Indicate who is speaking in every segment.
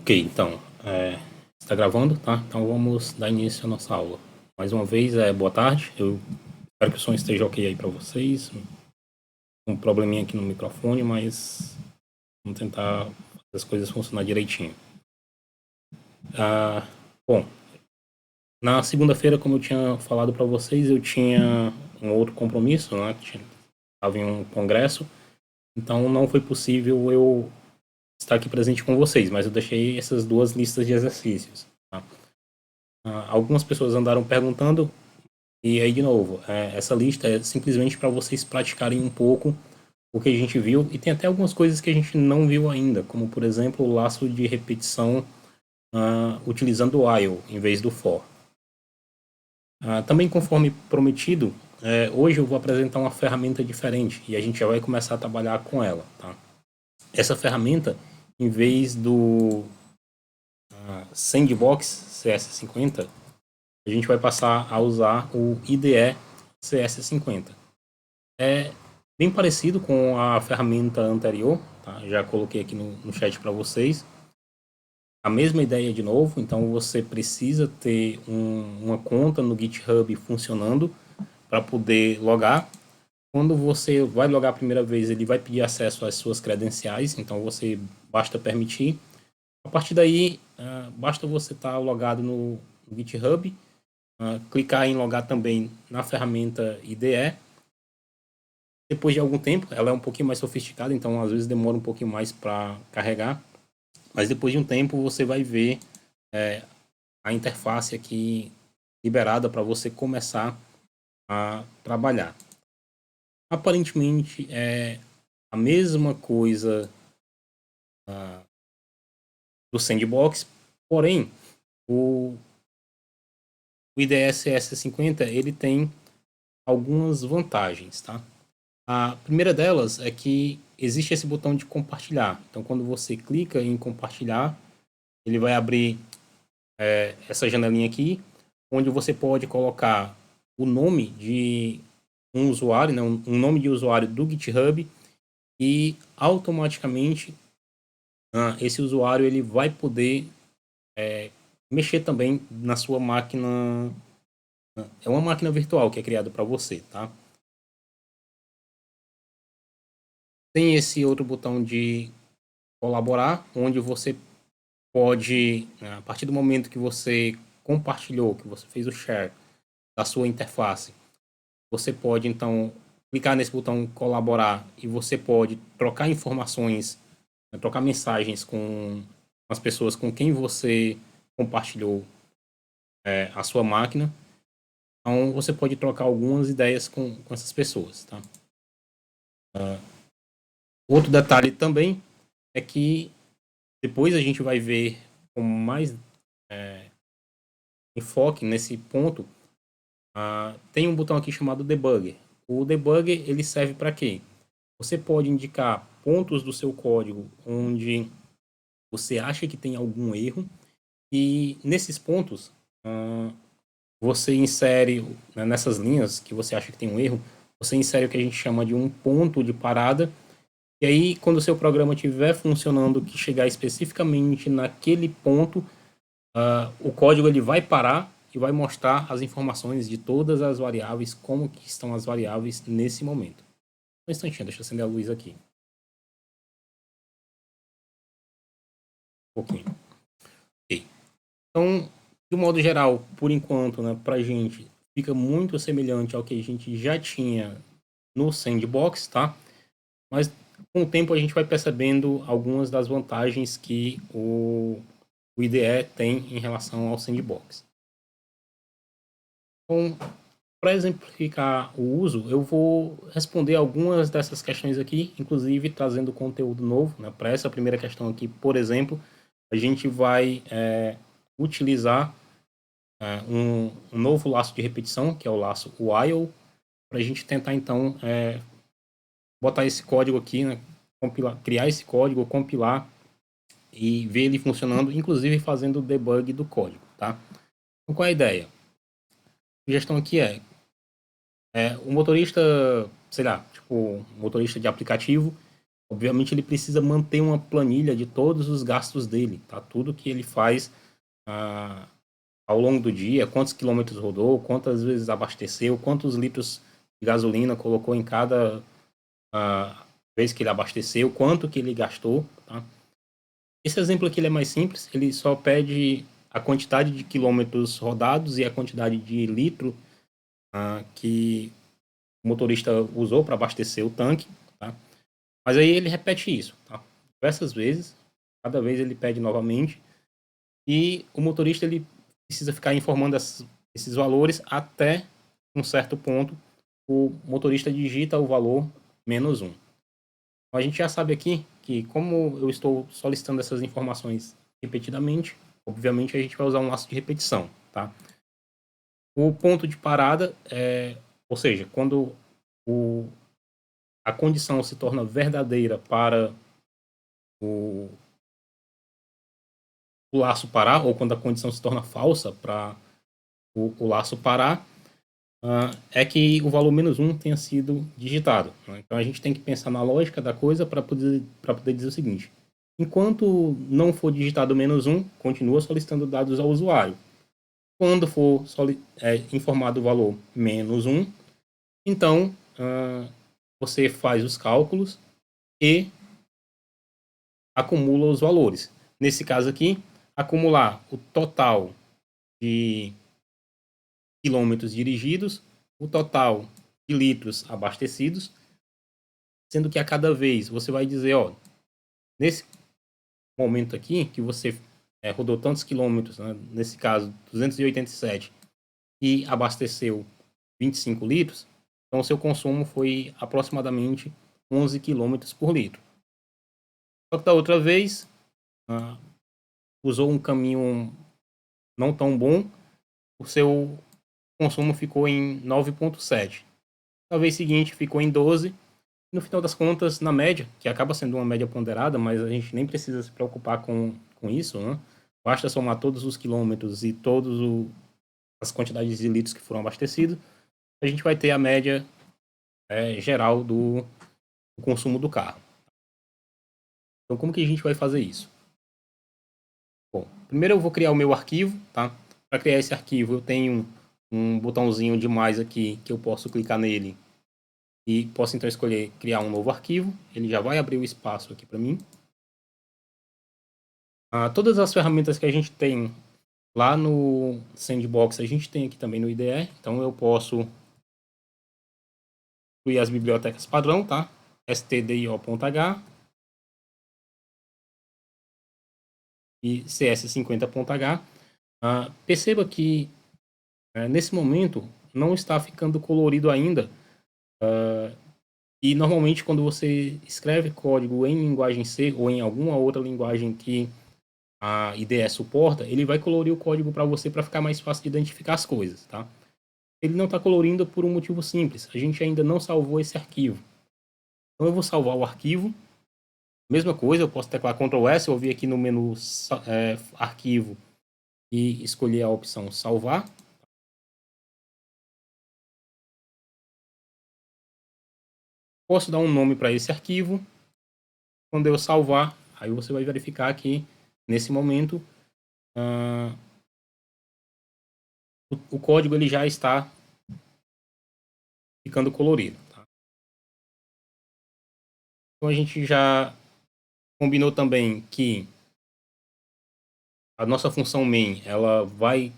Speaker 1: Ok, então, está gravando, tá? Então vamos dar início à nossa aula. Mais uma vez, boa tarde. Eu espero que o som esteja ok aí para vocês. Um probleminha aqui no microfone, mas vamos tentar fazer as coisas funcionar direitinho. Bom, na segunda-feira, como eu tinha falado para vocês, eu tinha um outro compromisso, né? Estava em um congresso, então não foi possível eu estar aqui presente com vocês, mas eu deixei essas duas listas de exercícios. Tá? Algumas pessoas andaram perguntando, e aí, de novo, essa lista é simplesmente para vocês praticarem um pouco o que a gente viu, e tem até algumas coisas que a gente não viu ainda, como, por exemplo, o laço de repetição utilizando o while em vez do for. Também, conforme prometido, hoje eu vou apresentar uma ferramenta diferente, e a gente já vai começar a trabalhar com ela. Tá? Essa ferramenta, em vez do Sandbox CS50, a gente vai passar a usar o IDE CS50. É bem parecido com a ferramenta anterior, tá? Já coloquei aqui no chat para vocês. A mesma ideia de novo, então você precisa ter uma conta no GitHub funcionando para poder logar. Quando você vai logar a primeira vez, ele vai pedir acesso às suas credenciais, então você basta permitir. A partir daí, basta você estar logado no GitHub, clicar em logar também na ferramenta IDE. Depois de algum tempo, ela é um pouquinho mais sofisticada, então às vezes demora um pouquinho mais para carregar, mas depois de um tempo você vai ver a interface aqui liberada para você começar a trabalhar. Aparentemente é a mesma coisa do Sandbox, porém o IDS S50 ele tem algumas vantagens, tá? A primeira delas é que existe esse botão de compartilhar. Então, quando você clica em compartilhar, ele vai abrir essa janelinha aqui, onde você pode colocar o nome de um usuário, né, um nome de usuário do GitHub, e automaticamente esse usuário ele vai poder mexer também na sua máquina. É uma máquina virtual que é criada para você, tá? Tem esse outro botão de colaborar, onde você pode, a partir do momento que você compartilhou, que você fez o share da sua interface, você pode então clicar nesse botão colaborar e você pode trocar informações, trocar mensagens com as pessoas com quem você compartilhou a sua máquina. Então você pode trocar algumas ideias com essas pessoas, tá? Outro detalhe também é que depois a gente vai ver com mais enfoque nesse ponto. Tem um botão aqui chamado Debugger. O Debugger ele serve para quê? Você pode indicar pontos do seu código onde você acha que tem algum erro e nesses pontos você insere, né, nessas linhas que você acha que tem um erro, você insere o que a gente chama de um ponto de parada. E aí, quando o seu programa estiver funcionando, que chegar especificamente naquele ponto, o código ele vai parar e vai mostrar as informações de todas as variáveis, como que estão as variáveis nesse momento. Um instantinho, deixa eu acender a luz aqui. Um pouquinho. Ok. Então, de um modo geral, por enquanto, né, para a gente, fica muito semelhante ao que a gente já tinha no Sandbox, tá? Mas com o tempo a gente vai percebendo algumas das vantagens que o IDE tem em relação ao Sandbox. Então, para exemplificar o uso, eu vou responder algumas dessas questões aqui, inclusive trazendo conteúdo novo. Né? Para essa primeira questão aqui, por exemplo, a gente vai utilizar um novo laço de repetição, que é o laço while, para a gente tentar, então, botar esse código aqui, né? Criar esse código, compilar e ver ele funcionando, inclusive fazendo o debug do código. Tá? Então, qual é a ideia? A sugestão aqui o motorista, sei lá, tipo, motorista de aplicativo, obviamente ele precisa manter uma planilha de todos os gastos dele, tá? Tudo que ele faz ao longo do dia, quantos quilômetros rodou, quantas vezes abasteceu, quantos litros de gasolina colocou em cada vez que ele abasteceu, quanto que ele gastou, tá? Esse exemplo aqui ele é mais simples, ele só pede a quantidade de quilômetros rodados e a quantidade de litro que o motorista usou para abastecer o tanque, tá? Mas aí ele repete isso, tá? Diversas vezes, cada vez ele pede novamente, e o motorista ele precisa ficar informando esses valores até um certo ponto o motorista digita o valor -1. Então, a gente já sabe aqui que, como eu estou solicitando essas informações repetidamente, obviamente a gente vai usar um laço de repetição, tá? O ponto de parada ou seja, quando a condição se torna verdadeira para o laço parar, ou quando a condição se torna falsa para o laço parar, é que o valor -1 tenha sido digitado, né? Então a gente tem que pensar na lógica da coisa para poder dizer o seguinte: enquanto não for digitado -1, continua solicitando dados ao usuário. Quando for informado o valor -1, então você faz os cálculos e acumula os valores. Nesse caso aqui, acumular o total de quilômetros dirigidos, o total de litros abastecidos, sendo que a cada vez você vai dizer, ó, nesse momento aqui que você rodou tantos quilômetros, né, nesse caso 287, e abasteceu 25 litros, então o seu consumo foi aproximadamente 11 quilômetros por litro. Só que da outra vez, usou um caminho não tão bom, o seu consumo ficou em 9,7. Na vez seguinte ficou em 12. No final das contas, na média, que acaba sendo uma média ponderada, mas a gente nem precisa se preocupar com isso, né? Basta somar todos os quilômetros e todas as quantidades de litros que foram abastecidos, a gente vai ter a média geral do consumo do carro. Então, como que a gente vai fazer isso? Bom, primeiro eu vou criar o meu arquivo, tá? Para criar esse arquivo, eu tenho um botãozinho de mais aqui que eu posso clicar nele e posso então escolher criar um novo arquivo. Ele já vai abrir o espaço aqui para mim. Todas as ferramentas que a gente tem lá no Sandbox, a gente tem aqui também no IDE. Então eu posso incluir as bibliotecas padrão, tá? stdio.h e cs50.h. Perceba que nesse momento não está ficando colorido ainda. E normalmente quando você escreve código em linguagem C ou em alguma outra linguagem que a IDE suporta, ele vai colorir o código para você para ficar mais fácil de identificar as coisas, tá? Ele não está colorindo por um motivo simples. A gente ainda não salvou esse arquivo. Então eu vou salvar o arquivo. Mesma coisa, eu posso teclar Ctrl S, ou vir aqui no menu arquivo e escolher a opção salvar. Posso dar um nome para esse arquivo. Quando eu salvar, aí você vai verificar que nesse momento o código ele já está ficando colorido, tá? Então a gente já combinou também que a nossa função main ela vai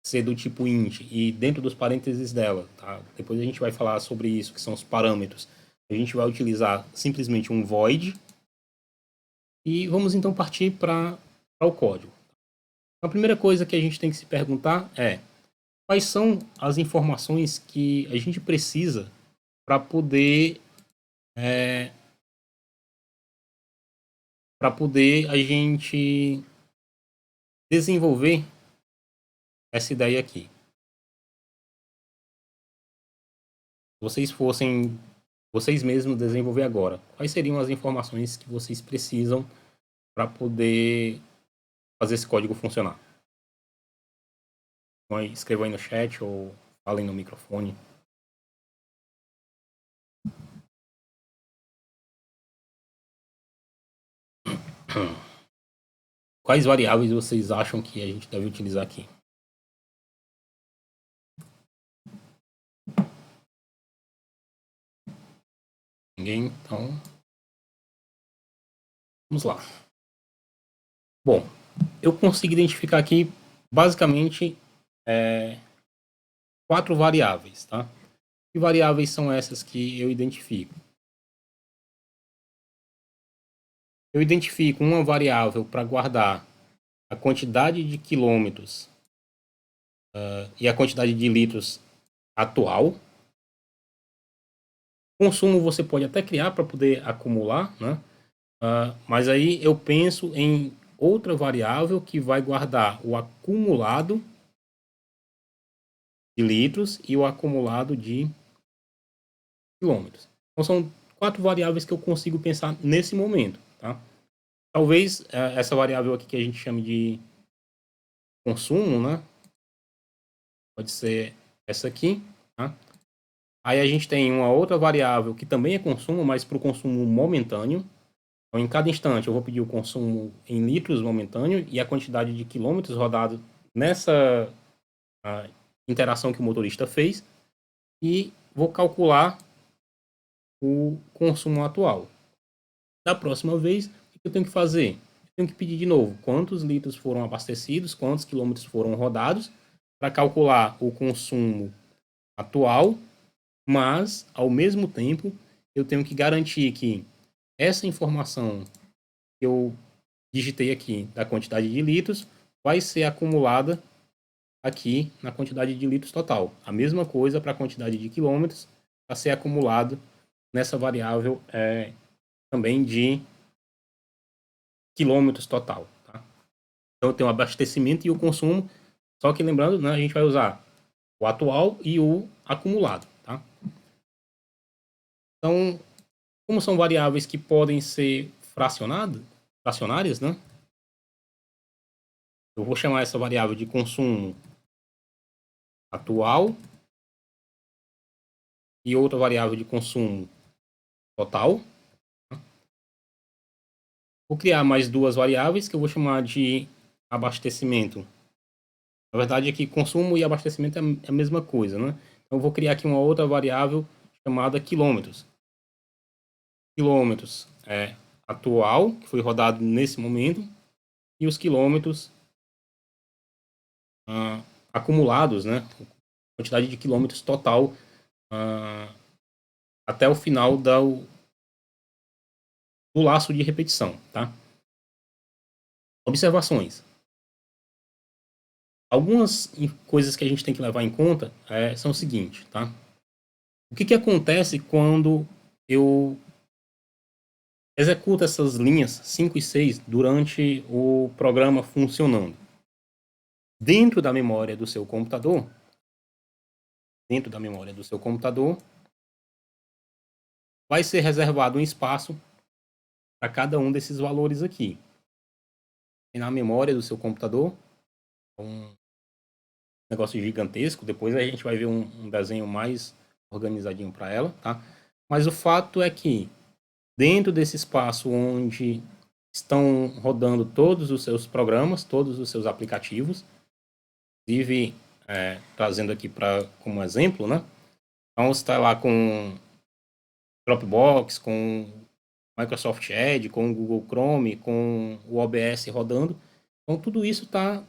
Speaker 1: ser do tipo int e dentro dos parênteses dela, tá? Depois a gente vai falar sobre isso, que são os parâmetros. A gente vai utilizar simplesmente um void e vamos então partir para o código. A primeira coisa que a gente tem que se perguntar é quais são as informações que a gente precisa para poder a gente desenvolver essa ideia aqui. Vocês fossem vocês mesmos desenvolver agora, quais seriam as informações que vocês precisam para poder fazer esse código funcionar? Então, escrevam aí no chat ou falem no microfone. Quais variáveis vocês acham que a gente deve utilizar aqui? Ninguém? Então, vamos lá. Bom, eu consigo identificar aqui basicamente 4 variáveis, tá? Que variáveis são essas que eu identifico? Eu identifico uma variável para guardar a quantidade de quilômetros e a quantidade de litros atual. Consumo você pode até criar para poder acumular, né? Mas aí eu penso em outra variável que vai guardar o acumulado de litros e o acumulado de quilômetros. Então são 4 variáveis que eu consigo pensar nesse momento, tá? Talvez essa variável aqui que a gente chame de consumo, né? Pode ser essa aqui, tá? Aí a gente tem uma outra variável que também é consumo, mas para o consumo momentâneo. Então, em cada instante, eu vou pedir o consumo em litros momentâneo e a quantidade de quilômetros rodados nessa interação que o motorista fez e vou calcular o consumo atual. Da próxima vez, o que eu tenho que fazer? Eu tenho que pedir de novo quantos litros foram abastecidos, quantos quilômetros foram rodados, para calcular o consumo atual, mas, ao mesmo tempo, eu tenho que garantir que essa informação que eu digitei aqui da quantidade de litros vai ser acumulada aqui na quantidade de litros total. A mesma coisa para a quantidade de quilômetros a ser acumulado nessa variável também de quilômetros total. Tá? Então eu tenho o abastecimento e o consumo, só que lembrando, né, a gente vai usar o atual e o acumulado. Tá? Então, como são variáveis que podem ser fracionárias, né? Eu vou chamar essa variável de consumo atual e outra variável de consumo total. Vou criar mais 2 variáveis que eu vou chamar de abastecimento. Na verdade, aqui consumo e abastecimento é a mesma coisa, né? Então, eu vou criar aqui uma outra variável chamada quilômetros. Quilômetros é atual, que foi rodado nesse momento, e os quilômetros acumulados, né? Quantidade de quilômetros total até o final do laço de repetição, tá? Observações. Algumas coisas que a gente tem que levar em conta são o seguinte, tá? O que acontece quando eu executo essas linhas 5 e 6 durante o programa funcionando? Dentro da memória do seu computador, vai ser reservado um espaço para cada um desses valores aqui. E na memória do seu computador, um negócio gigantesco, depois a gente vai ver um desenho mais organizadinho para ela, tá? Mas o fato é que dentro desse espaço onde estão rodando todos os seus programas, todos os seus aplicativos, inclusive trazendo aqui como exemplo, né? Então, você está lá com Dropbox, com Microsoft Edge, com o Google Chrome, com o OBS rodando. Então, tudo isso está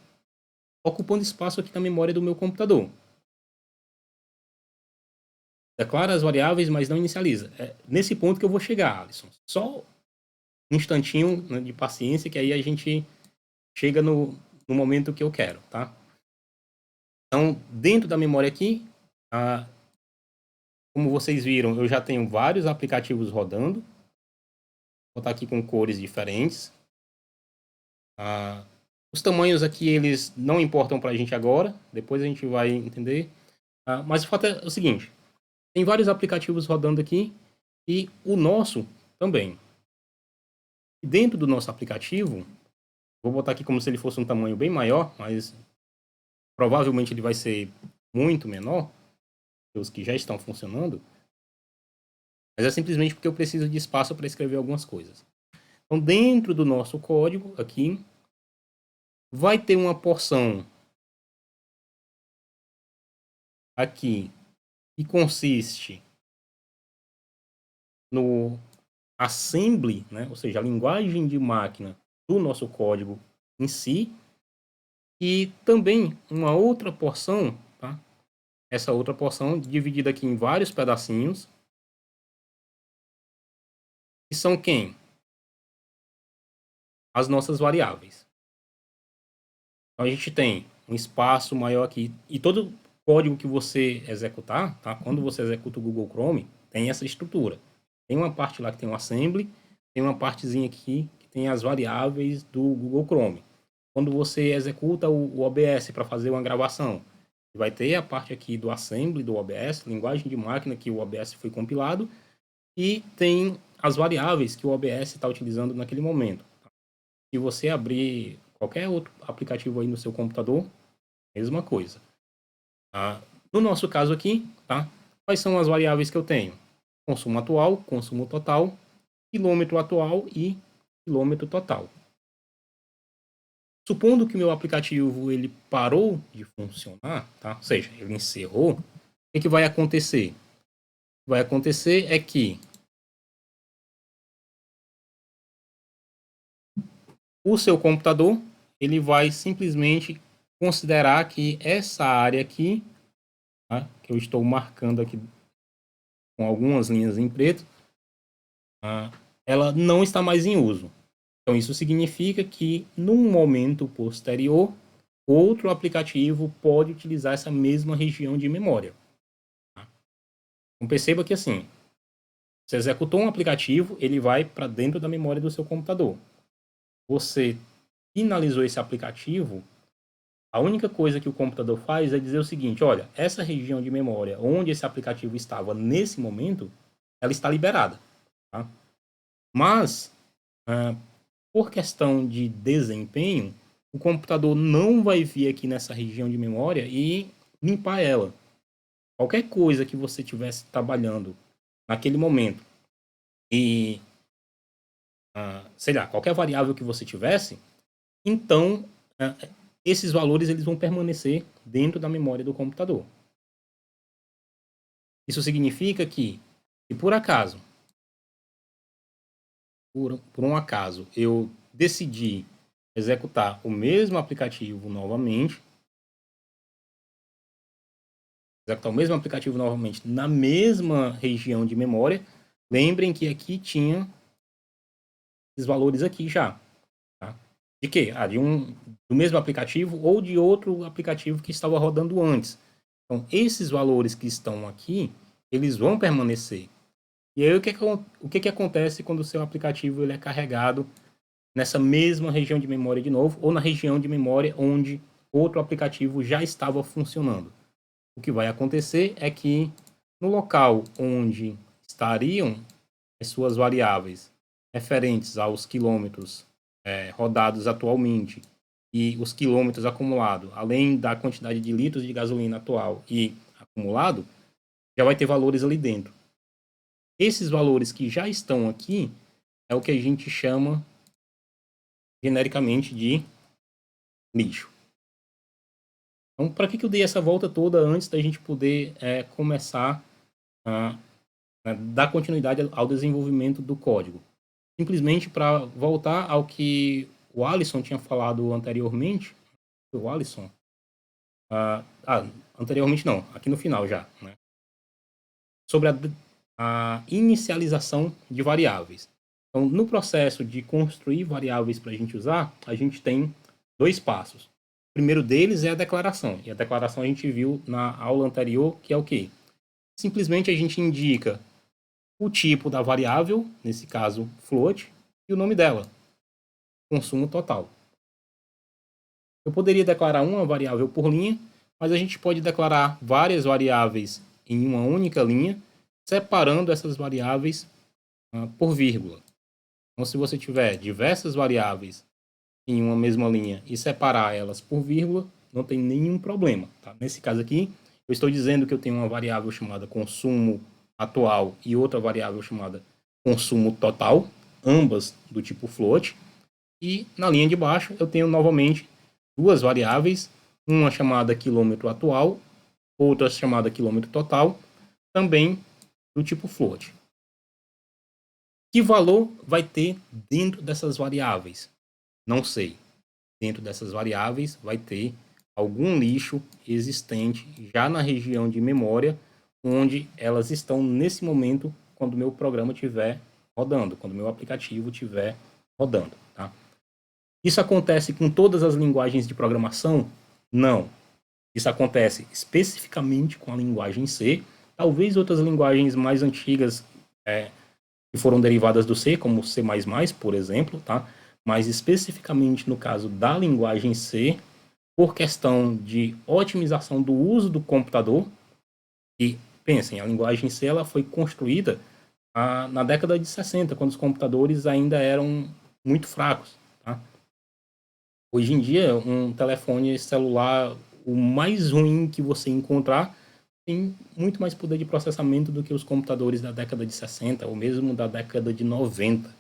Speaker 1: ocupando espaço aqui na memória do meu computador. Declara as variáveis, mas não inicializa. É nesse ponto que eu vou chegar, Alisson. Só um instantinho, né, de paciência, que aí a gente chega no momento que eu quero, tá? Então, dentro da memória aqui, como vocês viram, eu já tenho vários aplicativos rodando. Vou botar aqui com cores diferentes. Os tamanhos aqui, eles não importam para a gente agora. Depois a gente vai entender. Mas o fato é o seguinte. Tem vários aplicativos rodando aqui. E o nosso também. E dentro do nosso aplicativo, vou botar aqui como se ele fosse um tamanho bem maior, mas provavelmente ele vai ser muito menor que os que já estão funcionando. Mas é simplesmente porque eu preciso de espaço para escrever algumas coisas. Então, dentro do nosso código aqui, vai ter uma porção aqui que consiste no assembly, né? Ou seja, a linguagem de máquina do nosso código em si, e também uma outra porção, tá? Essa outra porção dividida aqui em vários pedacinhos, que são quem? As nossas variáveis. Então a gente tem um espaço maior aqui, e todo código que você executar, tá? Quando você executa o Google Chrome, tem essa estrutura. Tem uma parte lá que tem o assembly, tem uma partezinha aqui que tem as variáveis do Google Chrome. Quando você executa o OBS para fazer uma gravação, vai ter a parte aqui do assembly do OBS, linguagem de máquina que o OBS foi compilado, e tem as variáveis que o OBS está utilizando naquele momento. Se você abrir qualquer outro aplicativo aí no seu computador, mesma coisa. Tá? No nosso caso aqui, tá? Quais são as variáveis que eu tenho? Consumo atual, consumo total, quilômetro atual e quilômetro total. Supondo que meu aplicativo ele parou de funcionar, tá? Ou seja, ele encerrou, o que vai acontecer? O que vai acontecer é que o seu computador ele vai simplesmente considerar que essa área aqui, tá? Que eu estou marcando aqui com algumas linhas em preto, tá? Ela não está mais em uso. Então, isso significa que, num momento posterior, outro aplicativo pode utilizar essa mesma região de memória. Tá? Então, perceba que, assim, você executou um aplicativo, ele vai para dentro da memória do seu computador. Você finalizou esse aplicativo, a única coisa que o computador faz é dizer o seguinte: olha, essa região de memória onde esse aplicativo estava nesse momento, ela está liberada. Tá? Mas, por questão de desempenho, o computador não vai vir aqui nessa região de memória e limpar ela. Qualquer coisa que você estivesse trabalhando naquele momento e, sei lá, qualquer variável que você tivesse, então esses valores eles vão permanecer dentro da memória do computador. Isso significa que, se por acaso, por um acaso, eu decidi executar o mesmo aplicativo novamente, na mesma região de memória, lembrem que aqui tinha esses valores aqui já. Tá? De quê? Do mesmo aplicativo ou de outro aplicativo que estava rodando antes. Então, esses valores que estão aqui, eles vão permanecer. E aí, o que acontece quando o seu aplicativo ele é carregado nessa mesma região de memória de novo, ou na região de memória onde outro aplicativo já estava funcionando? O que vai acontecer é que no local onde estariam as suas variáveis referentes aos quilômetros rodados atualmente e os quilômetros acumulados, além da quantidade de litros de gasolina atual e acumulado, já vai ter valores ali dentro. Esses valores que já estão aqui é o que a gente chama genericamente de lixo. Então, para que eu dei essa volta toda antes da gente poder começar a dar continuidade ao desenvolvimento do código? Simplesmente para voltar ao que o Alisson tinha falado anteriormente. O Alisson? Anteriormente não, aqui no final já. Né? Sobre a inicialização de variáveis. Então, no processo de construir variáveis para a gente usar, a gente tem dois passos. O primeiro deles é a declaração. E a declaração a gente viu na aula anterior, que é o quê? Simplesmente a gente indica o tipo da variável, nesse caso float, e o nome dela, consumo total. Eu poderia declarar uma variável por linha, mas a gente pode declarar várias variáveis em uma única linha, separando essas variáveis por vírgula. Então, se você tiver diversas variáveis em uma mesma linha e separar elas por vírgula, não tem nenhum problema. Tá? Nesse caso aqui, eu estou dizendo que eu tenho uma variável chamada consumo atual e outra variável chamada consumo total. ambas do tipo float. E na linha de baixo eu tenho novamente duas variáveis, uma chamada quilômetro atual, outra chamada quilômetro total, também do tipo float. Que valor vai ter dentro dessas variáveis? Não sei. Dentro dessas variáveis vai ter algum lixo existente já na região de memória, onde elas estão nesse momento quando o meu programa estiver rodando, quando o meu aplicativo estiver rodando. Tá? Isso acontece com todas as linguagens de programação? Não. Isso acontece especificamente com a linguagem C. Talvez outras linguagens mais antigas que foram derivadas do C, como C++, por exemplo, tá? Mas especificamente no caso da linguagem C, por questão de otimização do uso do computador, e pensem, a linguagem C ela foi construída na década de 60, quando os computadores ainda eram muito fracos. Tá? Hoje em dia, um telefone celular, o mais ruim que você encontrar, tem muito mais poder de processamento do que os computadores da década de 60 ou mesmo da década de 90.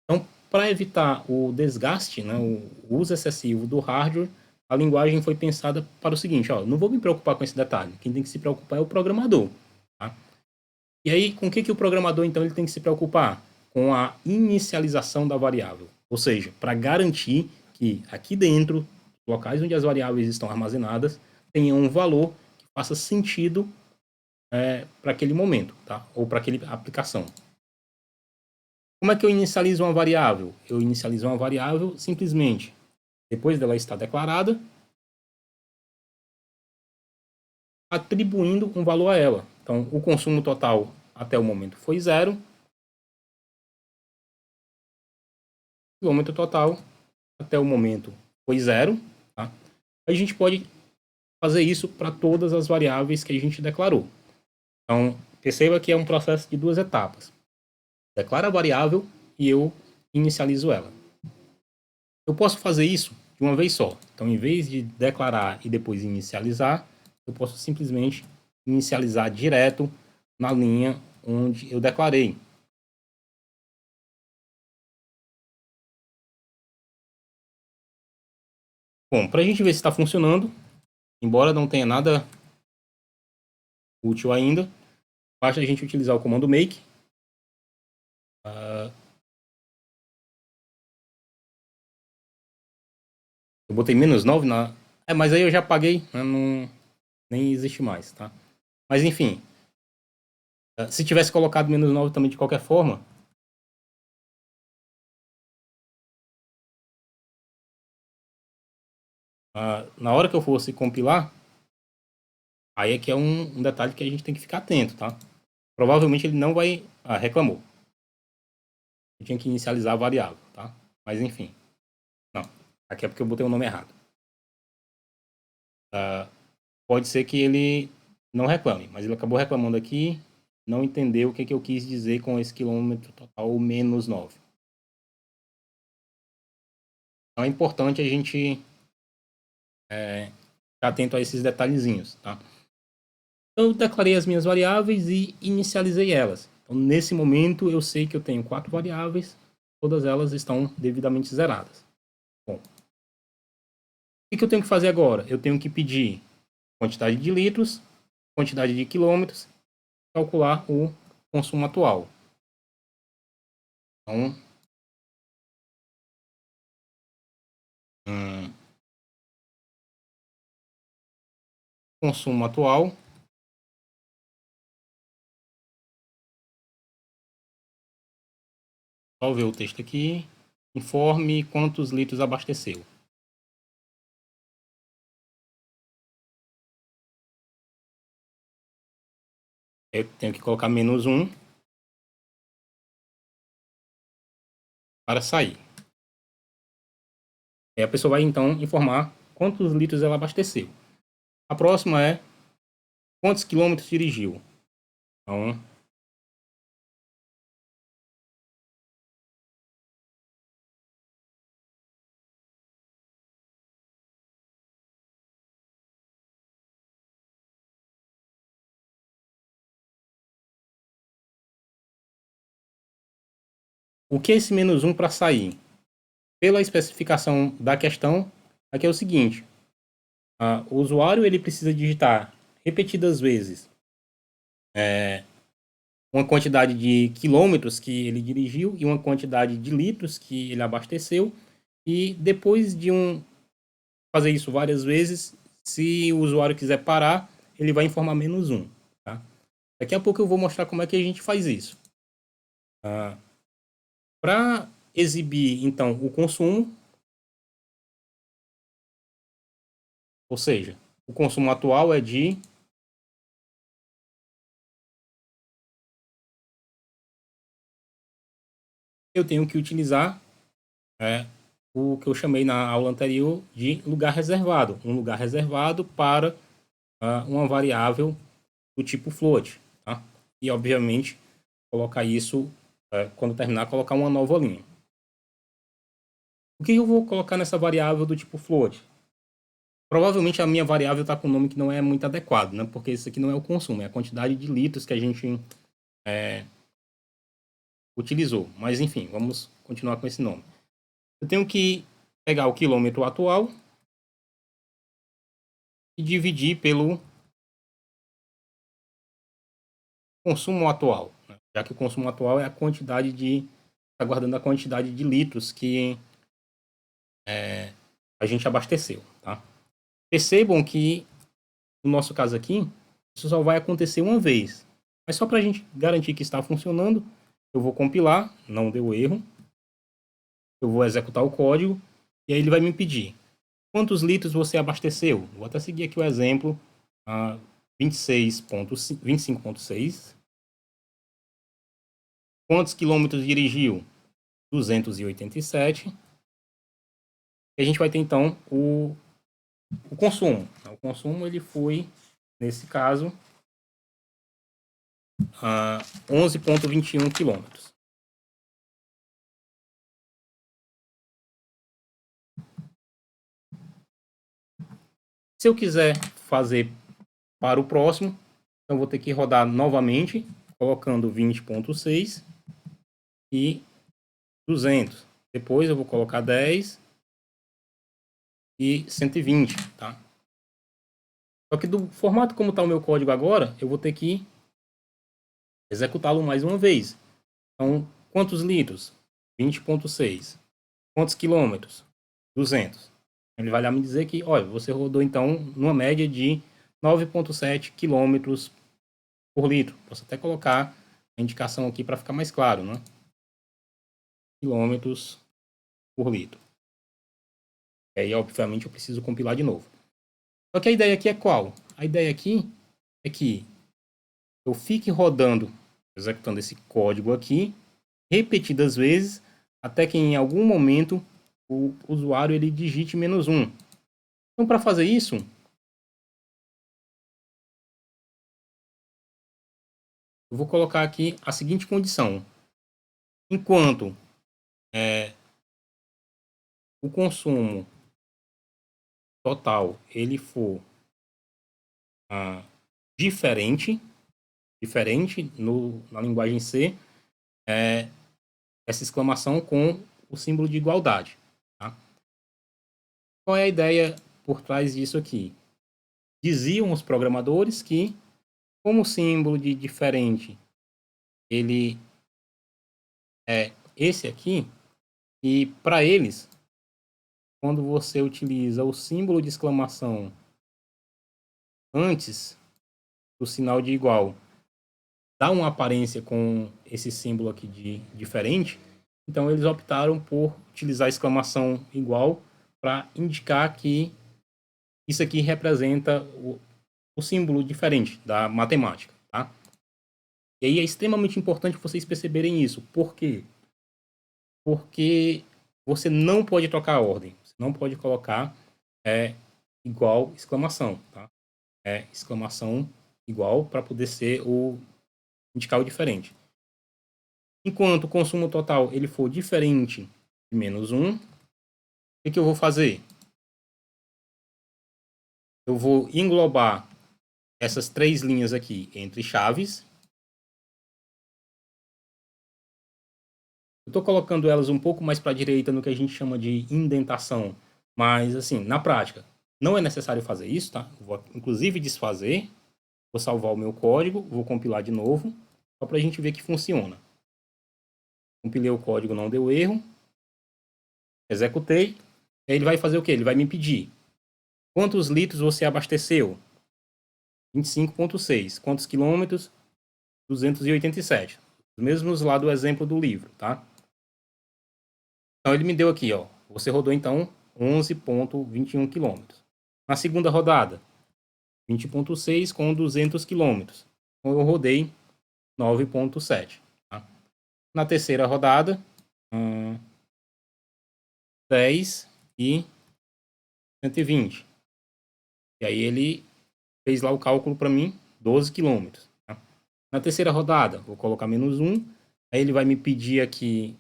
Speaker 1: Então, para evitar o desgaste, né, o uso excessivo do hardware, a linguagem foi pensada para o seguinte, ó, não vou me preocupar com esse detalhe, quem tem que se preocupar é o programador. Tá? E aí, com o que o programador, então, ele tem que se preocupar? Com a inicialização da variável. Ou seja, para garantir que aqui dentro, locais onde as variáveis estão armazenadas, tenham um valor que faça sentido para aquele momento, tá? Ou para aquela aplicação. Como é que eu inicializo uma variável? Eu inicializo uma variável simplesmente depois dela estar declarada, atribuindo um valor a ela. Então, o consumo total até o momento foi 0. O quilômetro total até o momento foi 0. Tá? A gente pode fazer isso para todas as variáveis que a gente declarou. Então, perceba que é um processo de duas etapas. Declara a variável e eu inicializo ela. Eu posso fazer isso de uma vez só. Então, em vez de declarar e depois inicializar, eu posso simplesmente inicializar direto na linha onde eu declarei. Bom, para a gente ver se está funcionando, embora não tenha nada útil ainda, basta a gente utilizar o comando make. Eu botei -9 na... mas aí eu já apaguei, né? Não, nem existe mais, tá? Mas enfim, se tivesse colocado -9 também de qualquer forma, na hora que eu fosse compilar, aí é que é um detalhe que a gente tem que ficar atento, tá? Provavelmente ele não vai... reclamou. Eu tinha que inicializar a variável, tá? Mas enfim. Não. Aqui é porque eu botei o nome errado. Pode ser que ele não reclame, mas ele acabou reclamando aqui, não entendeu o que eu quis dizer com esse quilômetro total -9. Então é importante a gente ficar atento a esses detalhezinhos, tá? Eu declarei as minhas variáveis e inicializei elas. Então, nesse momento, eu sei que eu tenho 4 variáveis, todas elas estão devidamente zeradas. Bom, o que eu tenho que fazer agora? Eu tenho que pedir quantidade de litros, quantidade de quilômetros, calcular o consumo atual. Então, consumo atual só ver o texto aqui. Informe quantos litros abasteceu. Eu tenho que colocar -1 para sair. Aí a pessoa vai então informar quantos litros ela abasteceu. A próxima é quantos quilômetros dirigiu. Então, O que é esse menos 1 para sair? Pela especificação da questão, aqui é o seguinte. O usuário ele precisa digitar repetidas vezes uma quantidade de quilômetros que ele dirigiu e uma quantidade de litros que ele abasteceu. E depois de fazer isso várias vezes, se o usuário quiser parar, ele vai informar menos 1. Tá? Daqui a pouco eu vou mostrar como é que a gente faz isso. Para exibir, então, o consumo, ou seja, o consumo atual é de... Eu tenho que utilizar o que eu chamei na aula anterior de lugar reservado. Um lugar reservado para uma variável do tipo float. Tá? E, obviamente, colocar isso, quando terminar, colocar uma nova linha. O que eu vou colocar nessa variável do tipo float? Provavelmente a minha variável está com um nome que não é muito adequado, né? Porque isso aqui não é o consumo, é a quantidade de litros que a gente utilizou. Mas, enfim, vamos continuar com esse nome. Eu tenho que pegar o quilômetro atual e dividir pelo consumo atual, né? Já que o consumo atual é a quantidade está guardando a quantidade de litros que a gente abasteceu, tá? Percebam que, no nosso caso aqui, isso só vai acontecer uma vez. Mas só para a gente garantir que está funcionando, eu vou compilar, não deu erro, eu vou executar o código, e aí ele vai me pedir quantos litros você abasteceu. Vou até seguir aqui o exemplo, 25.6. Quantos quilômetros dirigiu? 287. E a gente vai ter, então, o consumo. O consumo ele foi, nesse caso, 11,21 quilômetros. Se eu quiser fazer para o próximo, então vou ter que rodar novamente, colocando 20,6 e 200. Depois eu vou colocar 10 e 120, tá? Só que do formato como está o meu código agora, eu vou ter que executá-lo mais uma vez. Então, quantos litros? 20,6. Quantos quilômetros? 200. Ele vai lá me dizer que, olha, você rodou então numa média de 9,7 quilômetros por litro. Posso até colocar a indicação aqui para ficar mais claro, né? Quilômetros por litro. E aí, obviamente, eu preciso compilar de novo. Só que a ideia aqui é qual? A ideia aqui é que eu fique rodando, executando esse código aqui, repetidas vezes, até que em algum momento o usuário ele digite menos 1. Então, para fazer isso, eu vou colocar aqui a seguinte condição. Enquanto o consumo total ele for diferente na linguagem C, essa exclamação com o símbolo de igualdade. Tá? Qual é a ideia por trás disso aqui? Diziam os programadores que, como o símbolo de diferente ele é esse aqui, e para eles, quando você utiliza o símbolo de exclamação antes do sinal de igual, dá uma aparência com esse símbolo aqui de diferente, então eles optaram por utilizar a exclamação igual para indicar que isso aqui representa o símbolo diferente da matemática, tá? E aí é extremamente importante vocês perceberem isso. Por quê? Porque você não pode trocar a ordem. Você não pode colocar igual exclamação, tá? Exclamação igual para poder ser indicar o diferente. Enquanto o consumo total ele for diferente de menos 1, o que eu vou fazer? Eu vou englobar essas três linhas aqui entre chaves. Eu estou colocando elas um pouco mais para a direita no que a gente chama de indentação. Mas, assim, na prática, não é necessário fazer isso, tá? Vou, inclusive, desfazer. Vou salvar o meu código, vou compilar de novo, só para a gente ver que funciona. Compilei o código, não deu erro. Executei. Aí ele vai fazer o quê? Ele vai me pedir quantos litros você abasteceu? 25,6. Quantos quilômetros? 287. Os mesmos lá do exemplo do livro, tá? Então ele me deu aqui, ó. Você rodou então 11,21 quilômetros. Na segunda rodada, 20,6 com 200 quilômetros. Então eu rodei 9,7. Tá? Na terceira rodada, 10 e 120. E aí ele fez lá o cálculo para mim, 12 quilômetros. Tá? Na terceira rodada, vou colocar menos 1. Aí ele vai me pedir aqui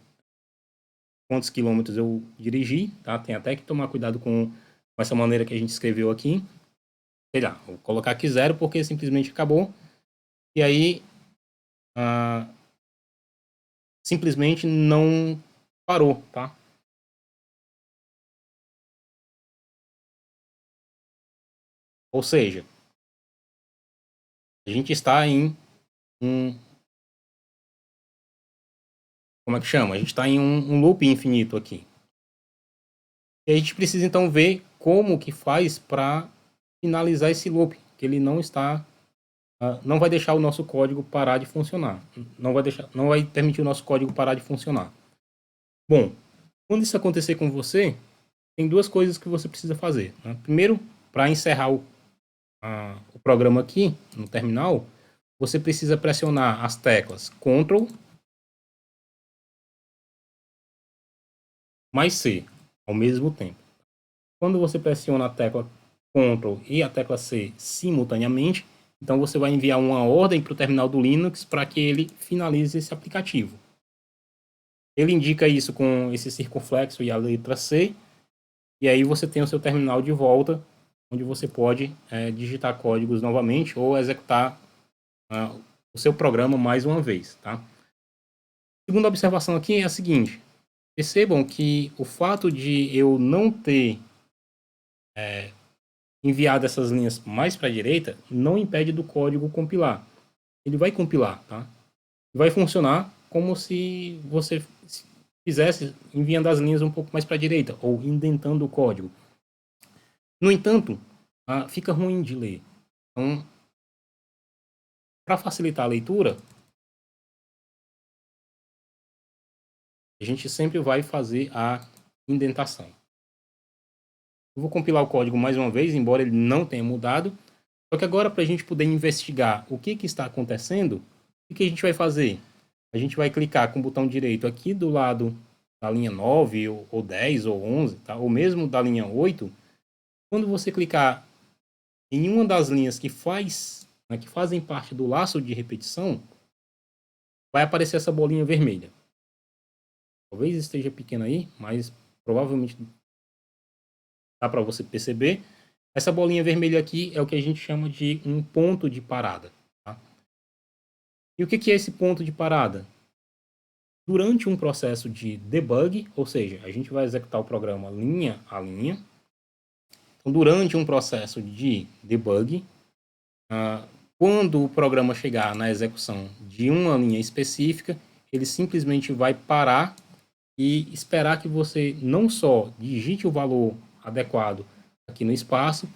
Speaker 1: quantos quilômetros eu dirigi. Tá? Tem até que tomar cuidado com essa maneira que a gente escreveu aqui. Sei lá, vou colocar aqui 0 porque simplesmente acabou. E aí, simplesmente não parou, tá? Ou seja, a gente está em um... Como é que chama? A gente está em um loop infinito aqui. E a gente precisa então ver como que faz para finalizar esse loop, que ele não está... não vai deixar o nosso código parar de funcionar. Não vai permitir o nosso código parar de funcionar. Bom, quando isso acontecer com você, tem duas coisas que você precisa fazer. Né? Primeiro, para encerrar o programa aqui no terminal, você precisa pressionar as teclas Ctrl mais C ao mesmo tempo. Quando você pressiona a tecla Ctrl e a tecla C simultaneamente, então você vai enviar uma ordem para o terminal do Linux para que ele finalize esse aplicativo. Ele indica isso com esse circunflexo e a letra C, e aí você tem o seu terminal de volta, onde você pode digitar códigos novamente ou executar o seu programa mais uma vez. Tá? A segunda observação aqui é a seguinte: percebam que o fato de eu não ter enviado essas linhas mais para a direita não impede do código compilar. Ele vai compilar, tá? Vai funcionar como se você fizesse enviando as linhas um pouco mais para a direita ou indentando o código. No entanto, fica ruim de ler. Então, para facilitar a leitura, a gente sempre vai fazer a indentação. Eu vou compilar o código mais uma vez, embora ele não tenha mudado. Só que agora, para a gente poder investigar o que está acontecendo, o que a gente vai fazer? A gente vai clicar com o botão direito aqui do lado da linha 9, ou 10, ou 11, tá? Ou mesmo da linha 8. Quando você clicar em uma das linhas que fazem parte do laço de repetição, vai aparecer essa bolinha vermelha. Talvez esteja pequena aí, mas provavelmente dá para você perceber. Essa bolinha vermelha aqui é o que a gente chama de um ponto de parada. Tá? E o que é esse ponto de parada? Durante um processo de debug, ou seja, a gente vai executar o programa linha a linha. Então, durante um processo de debug, quando o programa chegar na execução de uma linha específica, ele simplesmente vai parar e esperar que você não só digite o valor adequado aqui no espaço,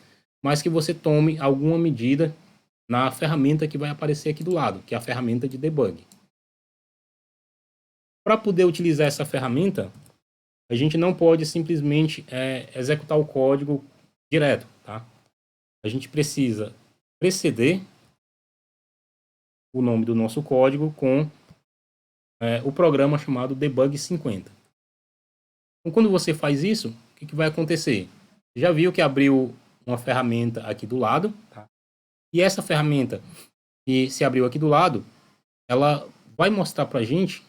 Speaker 1: mas que você tome alguma medida na ferramenta que vai aparecer aqui do lado, que é a ferramenta de debug. Para poder utilizar essa ferramenta, a gente não pode simplesmente executar o código direto. Tá? A gente precisa preceder o nome do nosso código com o programa chamado debug 50. Então, quando você faz isso, o que vai acontecer? Já viu que abriu uma ferramenta aqui do lado, tá? E essa ferramenta que se abriu aqui do lado, ela vai mostrar para a gente,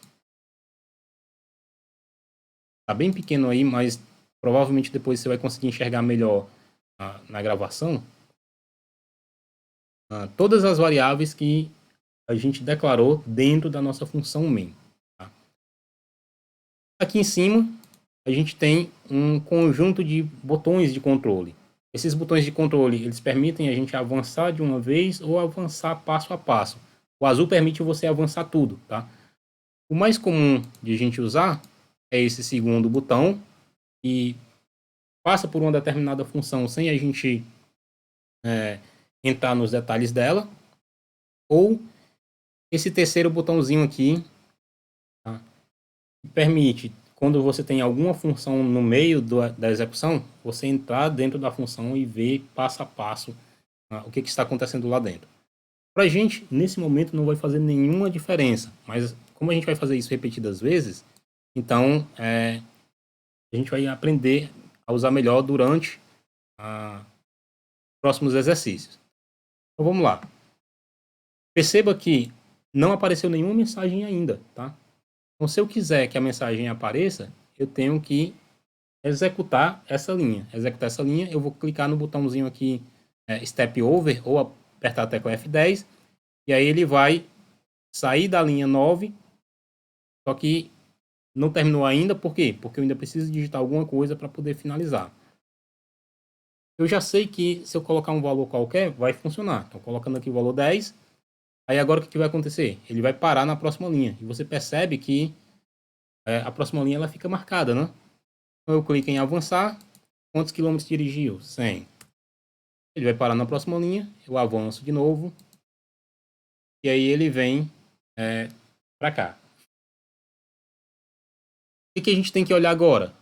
Speaker 1: tá bem pequeno aí, mas provavelmente depois você vai conseguir enxergar melhor na gravação, todas as variáveis que a gente declarou dentro da nossa função main. Tá? Aqui em cima, a gente tem um conjunto de botões de controle. Esses botões de controle, eles permitem a gente avançar de uma vez ou avançar passo a passo. O azul permite você avançar tudo, tá? O mais comum de a gente usar é esse segundo botão, que passa por uma determinada função sem a gente entrar nos detalhes dela, ou esse terceiro botãozinho aqui, tá? Que permite, quando você tem alguma função no meio da execução, você entrar dentro da função e ver passo a passo, tá? O que está acontecendo lá dentro. Para a gente, nesse momento, não vai fazer nenhuma diferença, mas como a gente vai fazer isso repetidas vezes, então a gente vai aprender a usar melhor durante os próximos exercícios. Então vamos lá. Perceba que não apareceu nenhuma mensagem ainda, tá? Então, se eu quiser que a mensagem apareça, eu tenho que executar essa linha. Executar essa linha, eu vou clicar no botãozinho aqui, Step Over, ou apertar a tecla F10, e aí ele vai sair da linha 9, só que não terminou ainda, por quê? Porque eu ainda preciso digitar alguma coisa para poder finalizar. Eu já sei que se eu colocar um valor qualquer, vai funcionar. Então, colocando aqui o valor 10, aí agora o que vai acontecer? Ele vai parar na próxima linha. E você percebe que a próxima linha ela fica marcada, né? Então eu clico em avançar. Quantos quilômetros dirigiu? 100. Ele vai parar na próxima linha. Eu avanço de novo. E aí ele vem para cá. O que a gente tem que olhar agora?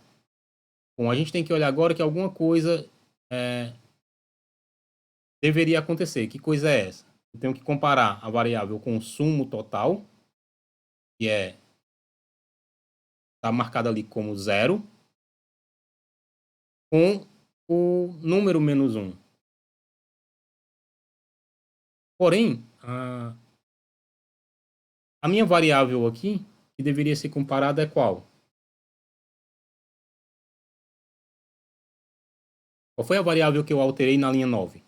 Speaker 1: Bom, a gente tem que olhar agora que alguma coisa deveria acontecer. Que coisa é essa? Eu tenho que comparar a variável consumo total, que está marcada ali como 0, com o número menos 1. Porém, a minha variável aqui, que deveria ser comparada, é qual? Qual foi a variável que eu alterei na linha 9?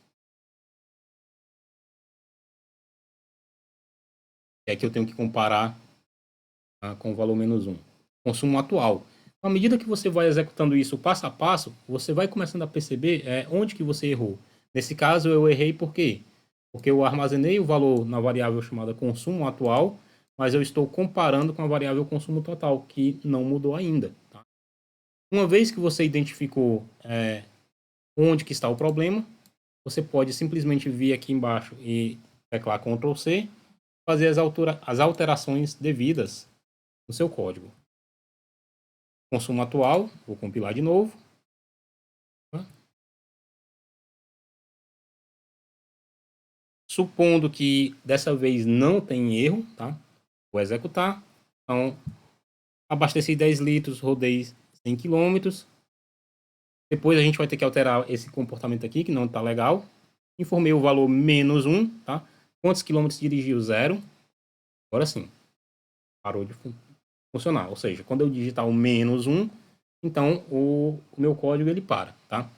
Speaker 1: É que eu tenho que comparar com o valor menos 1. Consumo atual. À medida que você vai executando isso passo a passo, você vai começando a perceber onde que você errou. Nesse caso, eu errei por quê? Porque eu armazenei o valor na variável chamada consumo atual, mas eu estou comparando com a variável consumo total, que não mudou ainda. Tá? Uma vez que você identificou onde que está o problema, você pode simplesmente vir aqui embaixo e teclar Ctrl C, fazer as alterações devidas no seu código. Consumo atual, vou compilar de novo. Supondo que dessa vez não tem erro, tá? Vou executar. Então, abasteci 10 litros, rodei 100 quilômetros. Depois a gente vai ter que alterar esse comportamento aqui, que não está legal. Informei o valor menos 1, tá? Quantos quilômetros dirigiu? 0. Agora sim, parou de funcionar. Ou seja, quando eu digitar o menos 1, então o meu código ele para, tá?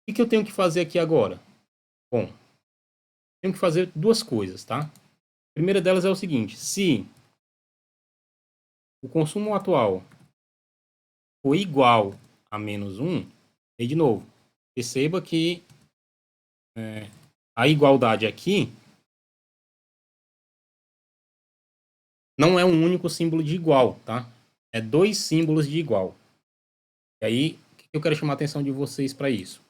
Speaker 1: O que eu tenho que fazer aqui agora? Bom, tenho que fazer duas coisas, tá? A primeira delas é o seguinte: se o consumo atual for igual a menos 1, e de novo, perceba que a igualdade aqui não é um único símbolo de igual, tá? É dois símbolos de igual. E aí, o que eu quero chamar a atenção de vocês para isso?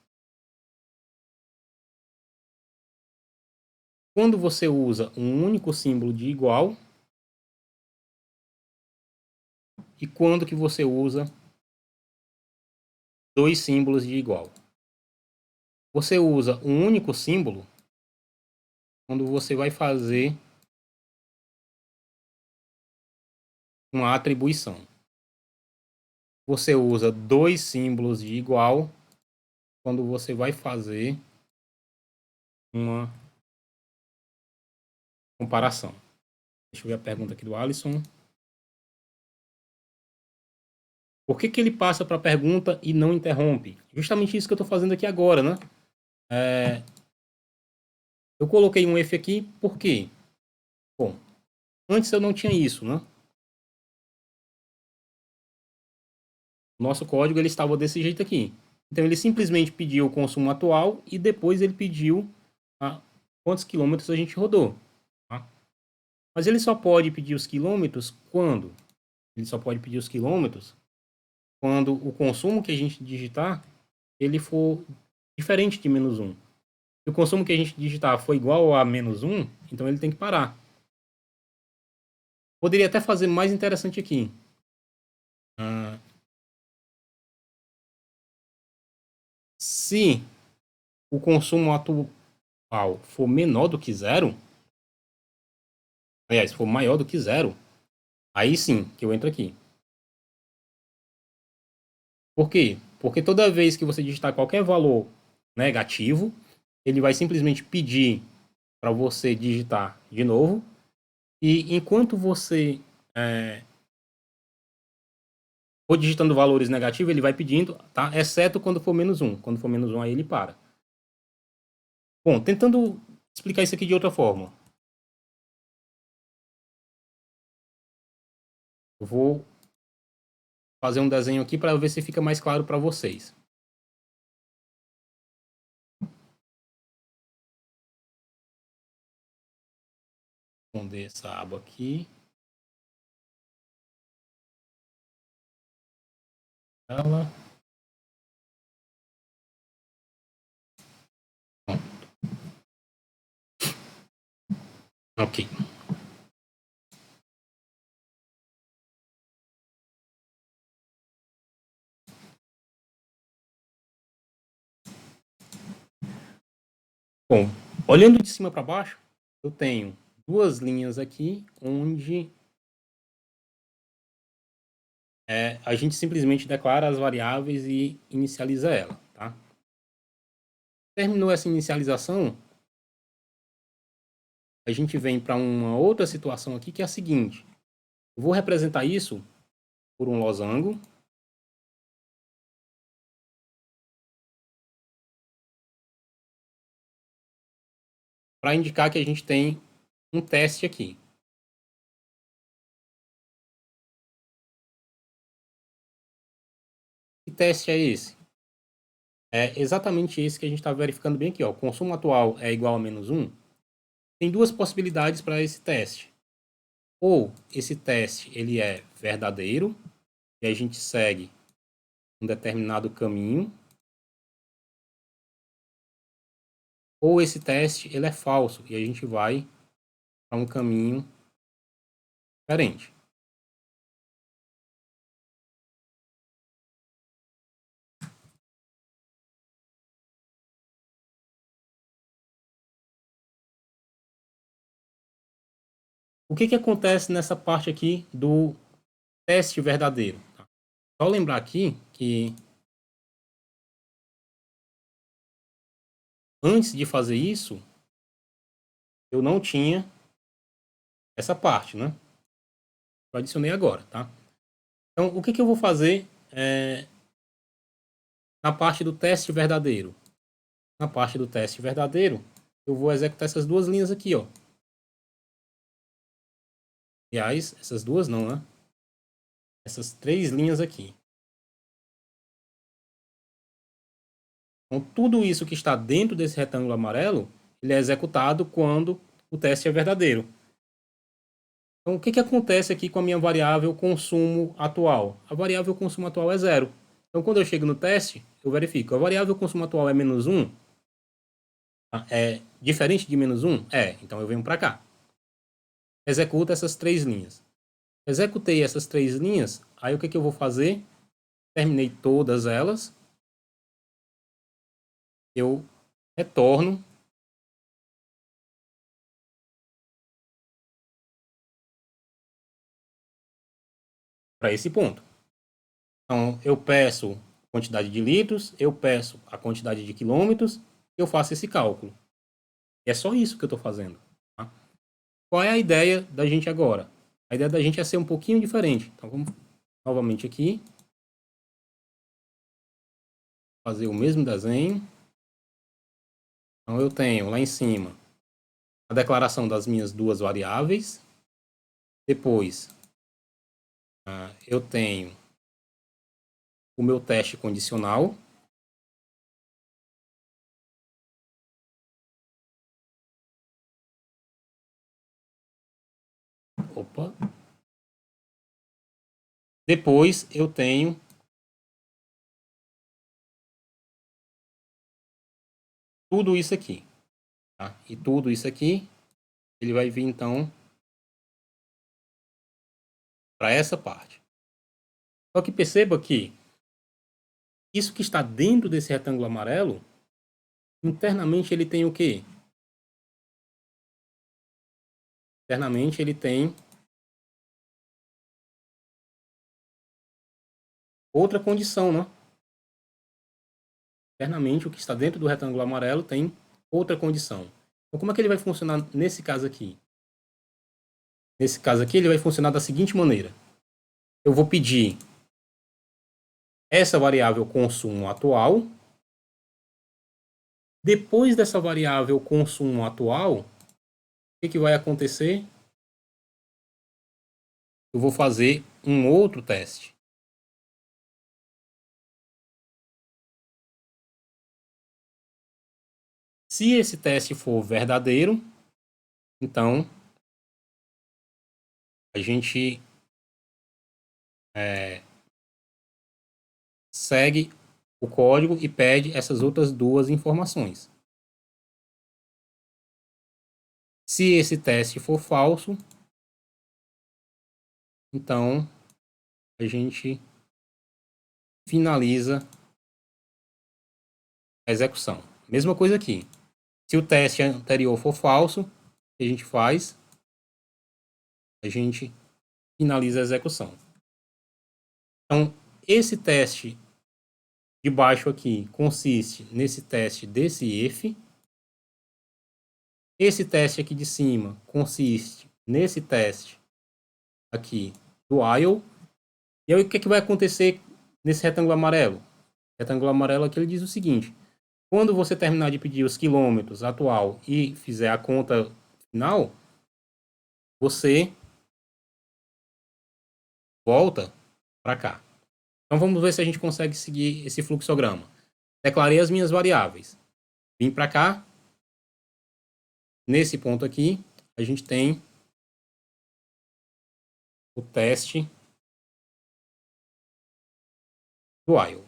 Speaker 1: Quando você usa um único símbolo de igual, e quando que você usa dois símbolos de igual. Você usa um único símbolo quando você vai fazer uma atribuição. Você usa dois símbolos de igual quando você vai fazer uma comparação. Deixa eu ver a pergunta aqui do Alisson. Por que ele passa para a pergunta e não interrompe? Justamente isso que eu estou fazendo aqui agora, né? Eu coloquei um F aqui, por quê? Bom, antes eu não tinha isso, né? O nosso código ele estava desse jeito aqui. Então ele simplesmente pediu o consumo atual e depois ele pediu quantos quilômetros a gente rodou. Tá? Mas ele só pode pedir os quilômetros quando? Ele só pode pedir os quilômetros quando o consumo que a gente digitar ele for diferente de -1. Se o consumo que a gente digitar for igual a -1, então ele tem que parar. Poderia até fazer mais interessante aqui. Se o consumo atual for menor do que 0, aliás, for maior do que 0, aí sim que eu entro aqui. Por quê? Porque toda vez que você digitar qualquer valor negativo, ele vai simplesmente pedir para você digitar de novo. E enquanto você for digitando valores negativos, ele vai pedindo, tá? Exceto quando for -1. Quando for -1, aí ele para. Bom, tentando explicar isso aqui de outra forma. Eu vou fazer um desenho aqui para ver se fica mais claro para vocês. Vou esconder essa aba aqui. Ela. Ok. Bom, olhando de cima para baixo, eu tenho duas linhas aqui onde a gente simplesmente declara as variáveis e inicializa ela, tá? Terminou essa inicialização, a gente vem para uma outra situação aqui que é a seguinte. Eu vou representar isso por um losango. Para indicar que a gente tem um teste aqui. Que teste é esse? É exatamente esse que a gente está verificando bem aqui. Ó. O consumo atual é igual a -1. Tem duas possibilidades para esse teste. Ou esse teste ele é verdadeiro e a gente segue um determinado caminho. Ou esse teste ele é falso e a gente vai para um caminho diferente. O que acontece nessa parte aqui do teste verdadeiro? Só lembrar aqui que antes de fazer isso, eu não tinha essa parte, né? Eu adicionei agora, tá? Então, o que eu vou fazer na parte do teste verdadeiro? Na parte do teste verdadeiro, eu vou executar essas duas linhas aqui, ó. Aliás, essas duas não, né? Essas três linhas aqui. Então, tudo isso que está dentro desse retângulo amarelo, ele é executado quando o teste é verdadeiro. Então, o que acontece aqui com a minha variável consumo atual? A variável consumo atual é 0. Então, quando eu chego no teste, eu verifico. A variável consumo atual é -1? É diferente de -1? É. Então, eu venho para cá. Executa essas três linhas. Executei essas três linhas, aí o que eu vou fazer? Terminei todas elas. Eu retorno para esse ponto. Então, eu peço a quantidade de litros, eu peço a quantidade de quilômetros, eu faço esse cálculo. E é só isso que eu estou fazendo. Tá? Qual é a ideia da gente agora? A ideia da gente é ser um pouquinho diferente. Então, vamos novamente aqui. Fazer o mesmo desenho. Então, eu tenho lá em cima a declaração das minhas duas variáveis. Depois, eu tenho o meu teste condicional. Opa. Depois eu tenho tudo isso aqui. Tá? E tudo isso aqui, ele vai vir então para essa parte. Só que perceba que isso que está dentro desse retângulo amarelo, internamente ele tem o quê? Internamente ele tem outra condição, né? Internamente o que está dentro do retângulo amarelo tem outra condição. Então como é que ele vai funcionar nesse caso aqui? Nesse caso aqui ele vai funcionar da seguinte maneira. Eu vou pedir essa variável consumo atual. Depois dessa variável consumo atual, o que vai acontecer? Eu vou fazer um outro teste. Se esse teste for verdadeiro, então a gente segue o código e pede essas outras duas informações. Se esse teste for falso, então a gente finaliza a execução. Mesma coisa aqui. Se o teste anterior for falso, o que a gente faz? A gente finaliza a execução. Então, esse teste de baixo aqui consiste nesse teste desse if. Esse teste aqui de cima consiste nesse teste aqui do while. E aí o que vai acontecer nesse retângulo amarelo? O retângulo amarelo aqui ele diz o seguinte: quando você terminar de pedir os quilômetros atual e fizer a conta final, você volta para cá. Então vamos ver se a gente consegue seguir esse fluxograma. Declarei as minhas variáveis. Vim para cá. Nesse ponto aqui, a gente tem o teste do while.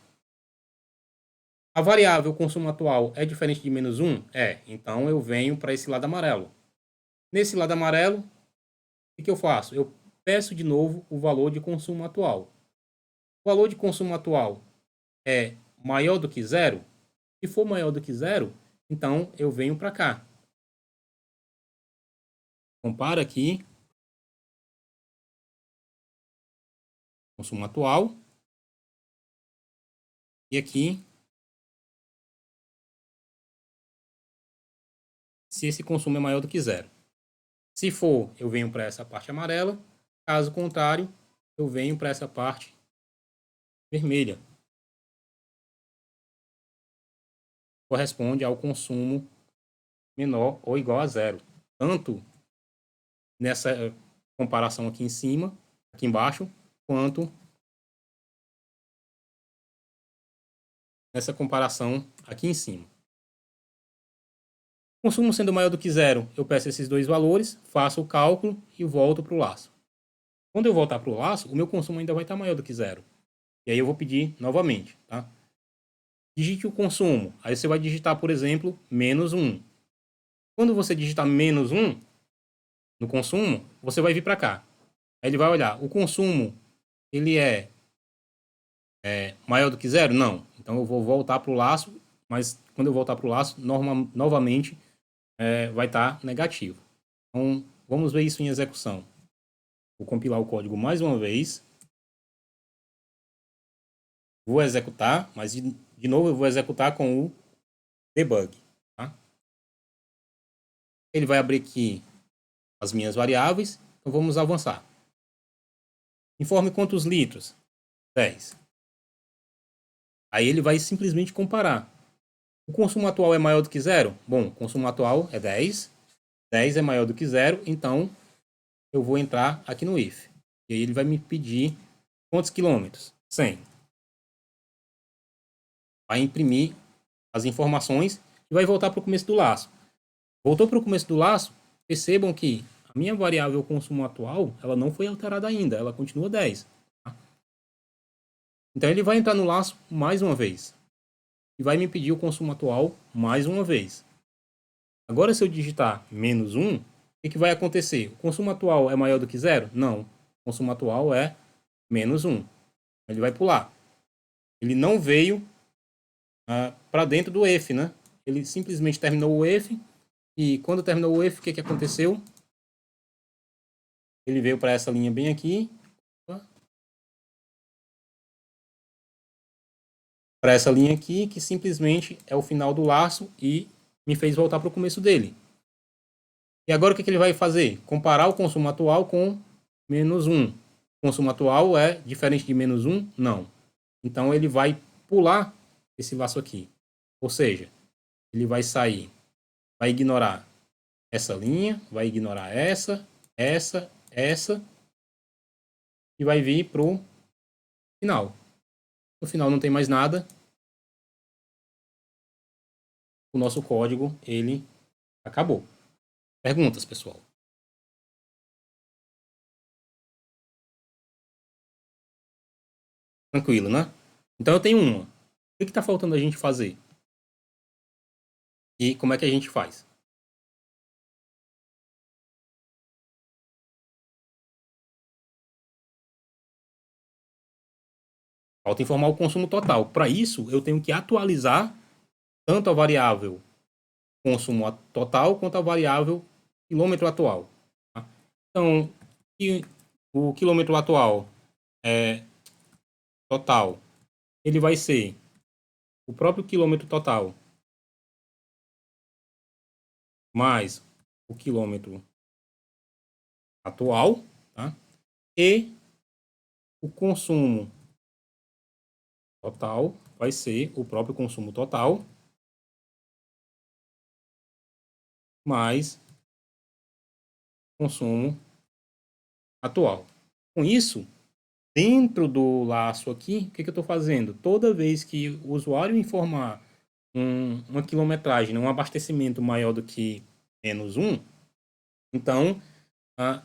Speaker 1: A variável consumo atual é diferente de -1? É. Então eu venho para esse lado amarelo. Nesse lado amarelo, o que eu faço? Eu peço de novo o valor de consumo atual. O valor de consumo atual é maior do que 0? Se for maior do que 0, então eu venho para cá. Compara aqui. Consumo atual. E aqui, se esse consumo é maior do que 0. Se for, eu venho para essa parte amarela. Caso contrário, eu venho para essa parte vermelha. Corresponde ao consumo menor ou igual a 0. Tanto nessa comparação aqui em cima, aqui embaixo, quanto nessa comparação aqui em cima. Consumo sendo maior do que 0, eu peço esses dois valores, faço o cálculo e volto para o laço. Quando eu voltar para o laço, o meu consumo ainda vai estar maior do que 0. E aí eu vou pedir novamente. Tá? Digite o consumo. Aí você vai digitar, por exemplo, -1. Quando você digitar -1 no consumo, você vai vir para cá. Aí ele vai olhar, o consumo ele é maior do que 0? Não. Então eu vou voltar para o laço, mas quando eu voltar para o laço, novamente vai estar negativo. Então vamos ver isso em execução. Vou compilar o código mais uma vez. Vou executar, mas de novo eu vou executar com o debug. Tá? Ele vai abrir aqui as minhas variáveis. Então vamos avançar. Informe quantos litros? 10. Aí ele vai simplesmente comparar. O consumo atual é maior do que 0? Bom, o consumo atual é 10. 10 é maior do que 0, então eu vou entrar aqui no if. E aí ele vai me pedir quantos quilômetros? 100. vai imprimir as informações e vai voltar para o começo do laço. Voltou para o começo do laço, percebam que a minha variável consumo atual, ela não foi alterada ainda, ela continua 10. Tá? Então ele vai entrar no laço mais uma vez e vai me pedir o consumo atual mais uma vez. Agora, se eu digitar menos 1, o que vai acontecer? O consumo atual é maior do que 0? Não. O consumo atual é menos 1. Ele vai pular. Ele não veio para dentro do if, né? Ele simplesmente terminou o if. E quando terminou o if, o que aconteceu? Ele veio para essa linha bem aqui. Para essa linha aqui, que simplesmente é o final do laço e me fez voltar para o começo dele. E agora o que ele vai fazer? Comparar o consumo atual com menos 1. O consumo atual é diferente de menos 1? Não. Então ele vai pular esse laço aqui. Ou seja, ele vai sair, vai ignorar essa linha, vai ignorar essa, e vai vir para o final. No final não tem mais nada. O nosso código, ele acabou. Perguntas, pessoal? Tranquilo, né? Então eu tenho uma. O que está faltando a gente fazer? E como é que a gente faz? Falta informar o consumo total. Para isso, eu tenho que atualizar tanto a variável consumo total quanto a variável quilômetro atual. Tá? Então, o quilômetro atual é total. Ele vai ser o próprio quilômetro total mais o quilômetro atual, tá? E o consumo total vai ser o próprio consumo total mais consumo atual. Com isso, dentro do laço aqui, o que eu estou fazendo? Toda vez que o usuário informar uma quilometragem, um abastecimento maior do que menos 1, então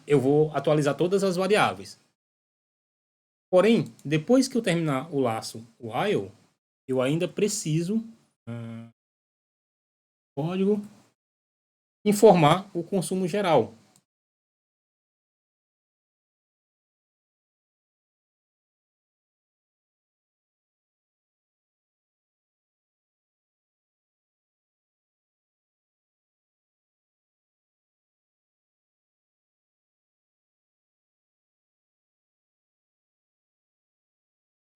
Speaker 1: eu vou atualizar todas as variáveis. Porém, depois que eu terminar o laço while, eu ainda preciso código informar o consumo geral.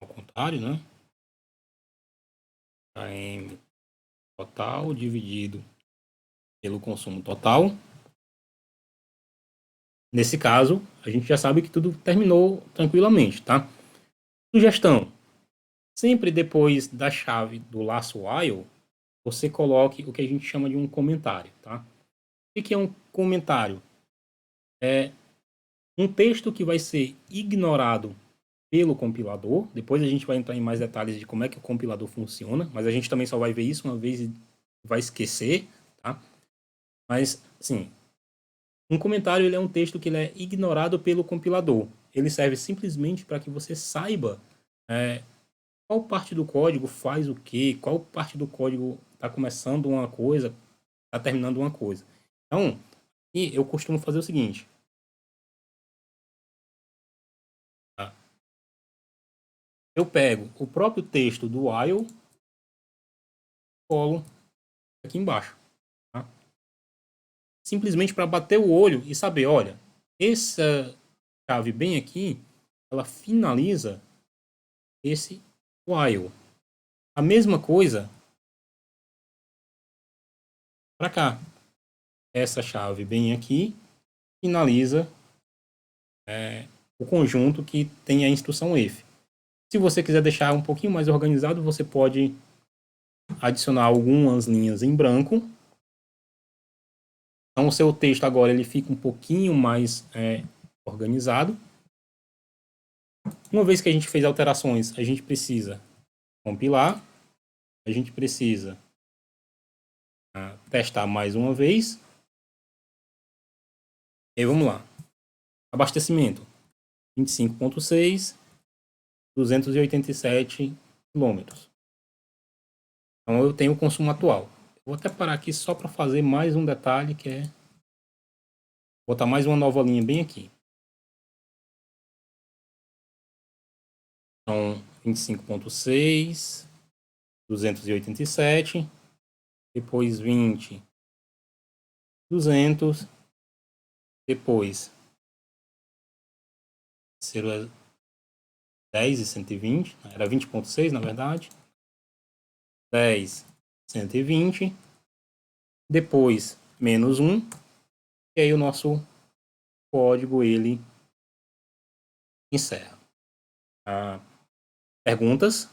Speaker 1: Ao contrário, né? KM total dividido pelo consumo total. Nesse caso, a gente já sabe que tudo terminou tranquilamente, tá? Sugestão: sempre depois da chave do laço while, você coloque o que a gente chama de um comentário, tá? O que é um comentário? É um texto que vai ser ignorado pelo compilador. Depois a gente vai entrar em mais detalhes de como é que o compilador funciona, mas a gente também só vai ver isso uma vez e vai esquecer, tá? Mas, assim, um comentário ele é um texto que ele é ignorado pelo compilador. Ele serve simplesmente para que você saiba qual parte do código faz o quê, qual parte do código está começando uma coisa, está terminando uma coisa. Então, e eu costumo fazer o seguinte. Tá? Eu pego o próprio texto do while, colo aqui embaixo. Tá? Simplesmente para bater o olho e saber, olha, essa chave bem aqui, ela finaliza esse while. A mesma coisa para cá. Essa chave bem aqui finaliza o conjunto que tem a instrução if. Se você quiser deixar um pouquinho mais organizado, você pode adicionar algumas linhas em branco. Então o seu texto agora ele fica um pouquinho mais organizado. Uma vez que a gente fez alterações, a gente precisa compilar. a gente precisa testar mais uma vez. E aí vamos lá. Abastecimento 25,6, 287 quilômetros. Então eu tenho o consumo atual. Vou até parar aqui só para fazer mais um detalhe, que é botar mais uma nova linha bem aqui. Então 25,6, 287, depois 20, 200, depois será 10 e 120, era 20,6 na verdade, 10, 120, depois menos 1, e aí o nosso código ele encerra. Perguntas?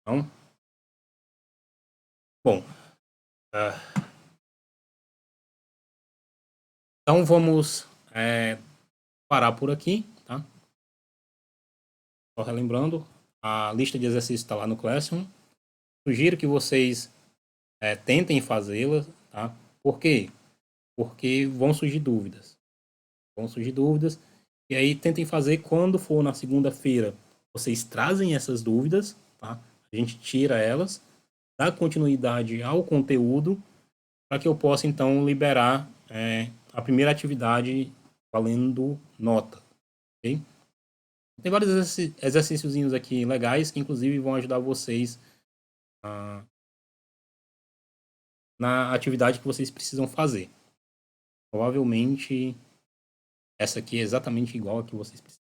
Speaker 1: Não? Bom, então vamos parar por aqui, tá? Só relembrando, a lista de exercícios está lá no Classroom. Sugiro que vocês tentem fazê-la, tá? Por quê? Porque vão surgir dúvidas. E aí tentem fazer quando for na segunda-feira. Vocês trazem essas dúvidas, tá? A gente tira elas, dá continuidade ao conteúdo, para que eu possa então liberar a primeira atividade valendo nota, ok? Tem vários exercíciozinhos aqui legais que inclusive vão ajudar vocês na atividade que vocês precisam fazer. Provavelmente essa aqui é exatamente igual a que vocês precisam.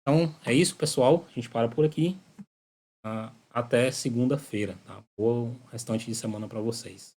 Speaker 1: Então é isso, pessoal. A gente para por aqui. Até segunda-feira, tá? Bom restante de semana para vocês.